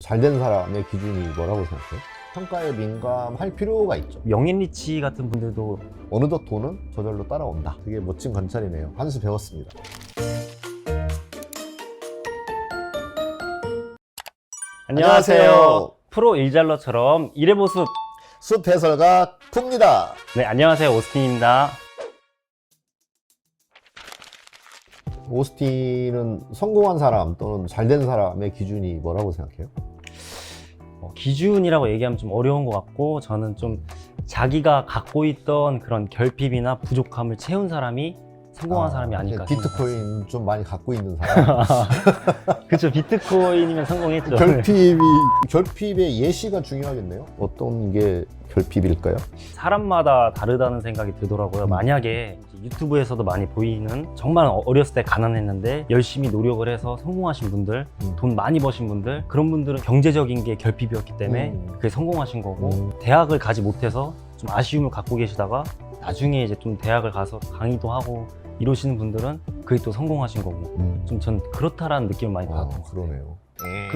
잘된 사람의 기준이 뭐라고 생각해요? 평가에 민감할 필요가 있죠. 영앤 리치 같은 분들도 어느덧 돈은 저절로 따라온다. 되게 멋진 관찰이네요. 한 수 배웠습니다. 안녕하세요. 프로 일잘러처럼 일의 모습. 숲 해설가 풉니다. 네, 안녕하세요. 오스틴입니다. 오스틴은 성공한 사람 또는 잘된 사람의 기준이 뭐라고 생각해요? 기준이라고 얘기하면 좀 어려운 것 같고, 저는 좀 자기가 갖고 있던 그런 결핍이나 부족함을 채운 사람이 성공한 사람이 아닐까 생각합니다. 비트코인 좀 많이 갖고 있는 사람. 그쵸, 비트코인이면 성공했죠. 결핍의 예시가 중요하겠네요. 어떤 게 결핍일까요? 사람마다 다르다는 생각이 들더라고요. 만약에 유튜브에서도 많이 보이는 정말 어렸을 때 가난했는데 열심히 노력을 해서 성공하신 분들, 돈 많이 버신 분들, 그런 분들은 경제적인 게 결핍이었기 때문에 그게 성공하신 거고, 대학을 가지 못해서 좀 아쉬움을 갖고 계시다가 나중에 이제 좀 대학을 가서 강의도 하고 이러시는 분들은 그게 또 성공하신 거고, 좀 전 그렇다라는 느낌을 많이 받았던 것 같아요. 그러네요. 네.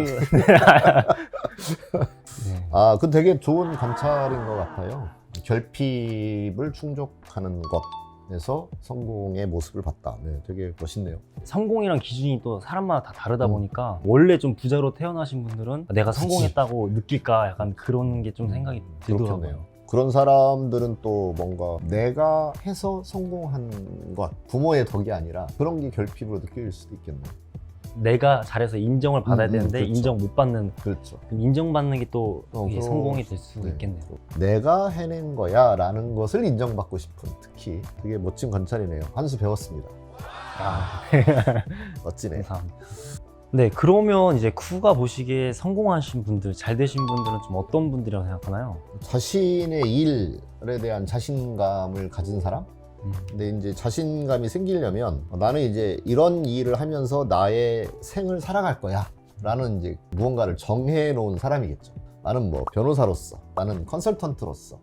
그 되게 좋은 관찰인 것 같아요. 결핍을 충족하는 것에서 성공의 모습을 봤다. 네, 되게 멋있네요. 성공이란 기준이 또 사람마다 다 다르다 보니까 원래 좀 부자로 태어나신 분들은 내가 성공했다고 느낄까 약간 그런 게 좀 생각이 들더라고요. 그렇겠네요. 그런 사람들은 또 뭔가 내가 해서 성공한 것, 부모의 덕이 아니라 그런 게 결핍으로 느낄 수도 있겠네요. 내가 잘해서 인정을 받아야 되는데 그렇죠. 인정 못 받는, 그렇죠. 인정받는 게 또 그럼- 성공이 될 수도 네. 있겠네요. 내가 해낸 거야 라는 것을 인정받고 싶은, 특히 되게 멋진 관찰이네요. 한 수 배웠습니다. 멋지네. 감사합니다. 네, 그러면 이제 쿠가 보시기에 성공하신 분들, 잘 되신 분들은 좀 어떤 분들이라고 생각하나요? 자신의 일에 대한 자신감을 가진 사람? 근데 이제 자신감이 생기려면 나는 이제 이런 일을 하면서 나의 생을 살아갈 거야 라는 이제 무언가를 정해 놓은 사람이겠죠. 나는 뭐 변호사로서, 나는 컨설턴트로서,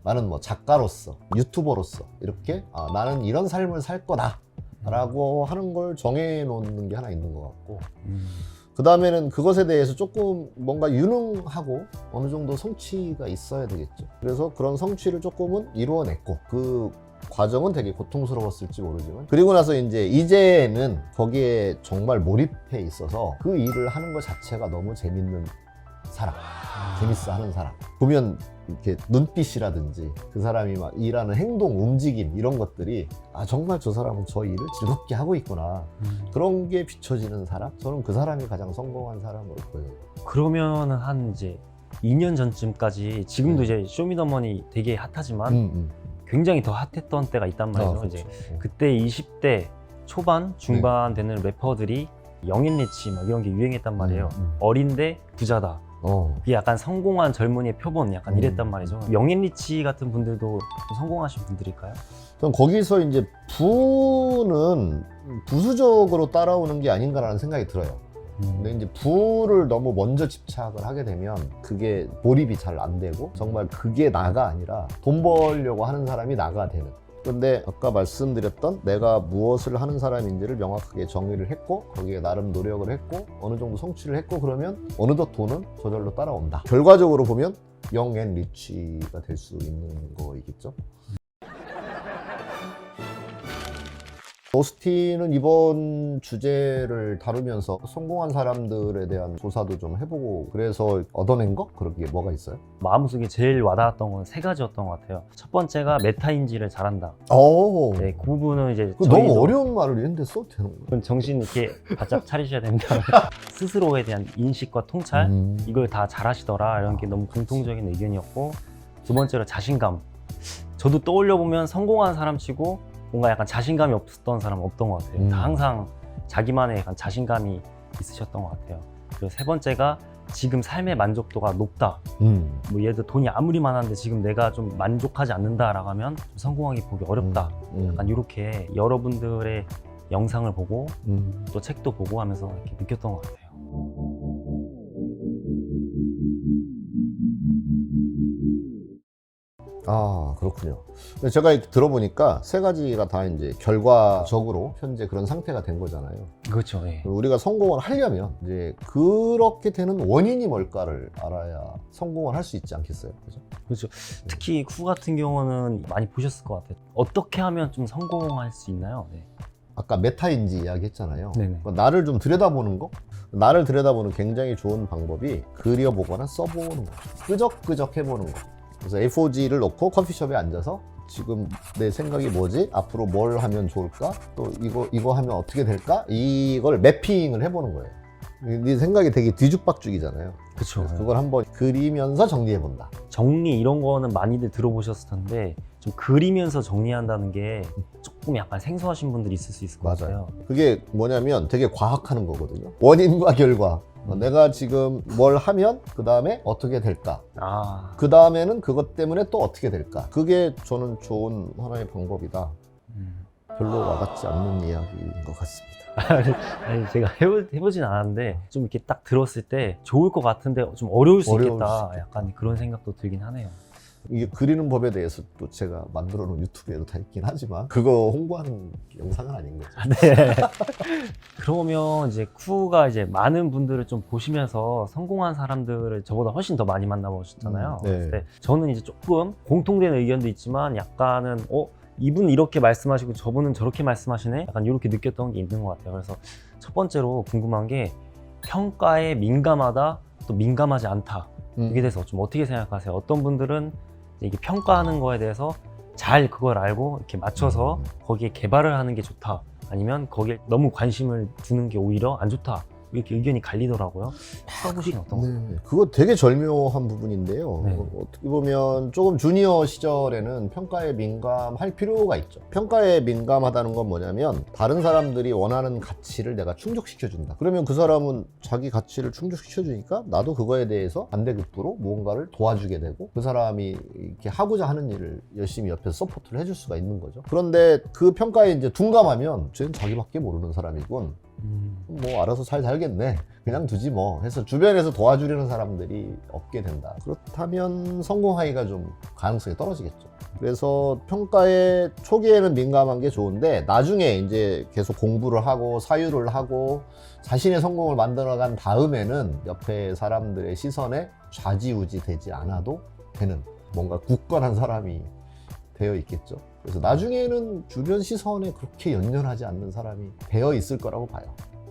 나는 뭐 작가로서, 유튜버로서 이렇게 나는 이런 삶을 살 거다 라고 하는 걸 정해 놓는 게 하나 있는 것 같고, 그 다음에는 그것에 대해서 조금 뭔가 유능하고 어느 정도 성취가 있어야 되겠죠. 그래서 그런 성취를 조금은 이루어냈고, 그 과정은 되게 고통스러웠을지 모르지만, 그리고 나서 이제는 거기에 정말 몰입해 있어서 그 일을 하는 것 자체가 너무 재밌는 사람, 재밌어 하는 사람. 보면 이렇게 눈빛이라든지 그 사람이 막 일하는 행동, 움직임 이런 것들이 정말 저 사람은 저 일을 즐겁게 하고 있구나, 그런 게 비춰지는 사람? 저는 그 사람이 가장 성공한 사람으로 보여요. 그러면은 한 이제 2년 전쯤까지, 지금도 네. 이제 쇼미더머니 되게 핫하지만 굉장히 더 핫했던 때가 있단 말이죠. 그렇죠. 이제 그때 20대 초반, 중반 되는 래퍼들이 영앤 리치 막 이런 게 유행했단 말이에요. 어린데 부자다. 그게 약간 성공한 젊은이의 표본, 약간 이랬단 말이죠. 영앤 리치 같은 분들도 좀 성공하신 분들일까요? 전 거기서 이제 부는 부수적으로 따라오는 게 아닌가라는 생각이 들어요. 근데 이제 부를 너무 먼저 집착을 하게 되면 그게 몰입이 잘 안 되고, 정말 그게 나가 아니라 돈 벌려고 하는 사람이 나가 되는. 근데 아까 말씀드렸던 내가 무엇을 하는 사람인지를 명확하게 정의를 했고, 거기에 나름 노력을 했고, 어느 정도 성취를 했고, 그러면 어느덧 돈은 저절로 따라온다. 결과적으로 보면 영앤 리치가 될 수 있는 거이겠죠. 오스틴은 이번 주제를 다루면서 성공한 사람들에 대한 조사도 좀 해보고, 그래서 얻어낸 거? 그런 게 뭐가 있어요? 마음속에 제일 와닿았던 건 3가지였던 것 같아요. 첫 번째가 메타인지를 잘한다. 오, 네, 그 부분은 이제 너무 어려운 말을 했는데 써도 되는 거예요? 그건 정신 이렇게 바짝 차리셔야 됩니다. 스스로에 대한 인식과 통찰, 이걸 다 잘하시더라, 이런 게 너무 공통적인 의견이었고, 두 번째로 자신감. 저도 떠올려 보면 성공한 사람 치고 뭔가 약간 자신감이 없었던 사람은 없던 것 같아요. 다 항상 자기만의 약간 자신감이 있으셨던 것 같아요. 그리고 세 번째가 지금 삶의 만족도가 높다. 뭐 예를 들어 돈이 아무리 많았는데 지금 내가 좀 만족하지 않는다라고 하면 좀 성공하기 보기 어렵다. 약간 이렇게 여러분들의 영상을 보고 또 책도 보고 하면서 이렇게 느꼈던 것 같아요. 아, 그렇군요. 근데 제가 이렇게 들어보니까 세 가지가 다 이제 결과적으로 현재 그런 상태가 된 거잖아요. 그렇죠. 예. 우리가 성공을 하려면 이제 그렇게 되는 원인이 뭘까를 알아야 성공을 할 수 있지 않겠어요? 그죠? 그렇죠. 특히 쿠 같은 경우는 많이 보셨을 것 같아요. 어떻게 하면 좀 성공할 수 있나요? 네. 아까 메타인지 이야기 했잖아요. 네네. 나를 좀 들여다보는 거? 나를 들여다보는 굉장히 좋은 방법이 그려보거나 써보는 거. 끄적끄적 해보는 거. 그래서 A4G를 놓고 커피숍에 앉아서 지금 내 생각이 뭐지? 앞으로 뭘 하면 좋을까? 또 이거 하면 어떻게 될까? 이걸 매핑을 해보는 거예요. 네 생각이 되게 뒤죽박죽이잖아요. 그렇죠. 그래서 그걸 한번 그리면서 정리해본다. 정리 이런 거는 많이들 들어보셨을 텐데 좀 그리면서 정리한다는 게 조금 약간 생소하신 분들이 있을 수 있을 것 같아요. 그게 뭐냐면 되게 과학하는 거거든요. 원인과 결과. 내가 지금 뭘 하면 그 다음에 어떻게 될까? 아, 그 다음에는 그것 때문에 또 어떻게 될까? 그게 저는 좋은 하나의 방법이다. 별로 와닿지 않는 이야기인 것 같습니다. 아니 제가 해보진 않았는데 좀 이렇게 딱 들었을 때 좋을 것 같은데 좀 어려울 수 어려울 있겠다. 수 있겠다. 약간 그런 생각도 들긴 하네요. 이게 그리는 법에 대해서 또 제가 만들어 놓은 유튜브에도 다 있긴 하지만 그거 홍보하는 영상은 아닌 거죠. 네. 그러면 이제 쿠가 이제 많은 분들을 좀 보시면서 성공한 사람들을 저보다 훨씬 더 많이 만나보셨잖아요. 네. 그랬을 때 저는 이제 조금 공통된 의견도 있지만 약간은 이분 이렇게 말씀하시고 저분은 저렇게 말씀하시네? 약간 이렇게 느꼈던 게 있는 것 같아요. 그래서 첫 번째로 궁금한 게 평가에 민감하다 또 민감하지 않다. 이게 대해서 좀 어떻게 생각하세요? 어떤 분들은 이게 평가하는 거에 대해서 잘 그걸 알고 이렇게 맞춰서 거기에 개발을 하는 게 좋다. 아니면 거기에 너무 관심을 두는 게 오히려 안 좋다. 이렇게 의견이 갈리더라고요. 써보시면 어떤 거예요? 네, 그거 되게 절묘한 부분인데요. 네. 어떻게 보면 조금 주니어 시절에는 평가에 민감할 필요가 있죠. 평가에 민감하다는 건 뭐냐면 다른 사람들이 원하는 가치를 내가 충족시켜준다. 그러면 그 사람은 자기 가치를 충족시켜주니까 나도 그거에 대해서 반대급부로 무언가를 도와주게 되고 그 사람이 이렇게 하고자 하는 일을 열심히 옆에서 서포트를 해줄 수가 있는 거죠. 그런데 그 평가에 이제 둔감하면 쟤는 자기밖에 모르는 사람이군. 뭐 알아서 잘 살겠네 그냥 두지 뭐 해서 주변에서 도와주려는 사람들이 없게 된다. 그렇다면 성공하기가 좀 가능성이 떨어지겠죠. 그래서 평가에 초기에는 민감한 게 좋은데 나중에 이제 계속 공부를 하고 사유를 하고 자신의 성공을 만들어간 다음에는 옆에 사람들의 시선에 좌지우지 되지 않아도 되는 뭔가 굳건한 사람이 되어 있겠죠. 그래서 나중에는 주변 시선에 그렇게 연연하지 않는 사람이 되어 있을 거라고 봐요.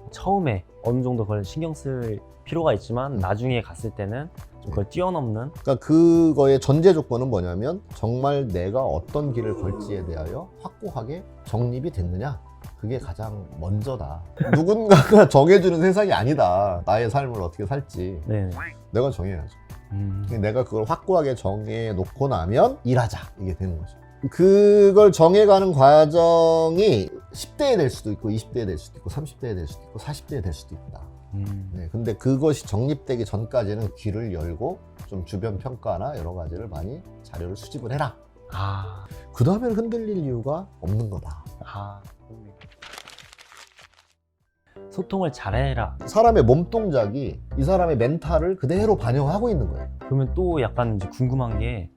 처음에 어느 정도 그걸 신경 쓸 필요가 있지만 나중에 갔을 때는 좀 그걸 뛰어넘는 그러니까 그거의 전제 조건은 뭐냐면 정말 내가 어떤 길을 걸지에 대하여 확고하게 정립이 됐느냐. 그게 가장 먼저다. 누군가가 정해주는 세상이 아니다. 나의 삶을 어떻게 살지. 네. 내가 정해야죠. 내가 그걸 확고하게 정해놓고 나면 일하자. 이게 되는 거죠. 그걸 정해가는 과정이 10대에 될 수도 있고 20대에 될 수도 있고 30대에 될 수도 있고 40대에 될 수도 있다. 네, 근데 그것이 정립되기 전까지는 귀를 열고 좀 주변 평가나 여러 가지를 많이 자료를 수집을 해라. 그 다음에는 흔들릴 이유가 없는 거다. 소통을 잘해라. 사람의 몸동작이 이 사람의 멘탈을 그대로 반영하고 있는 거예요. 그러면 또 약간 이제 궁금한 게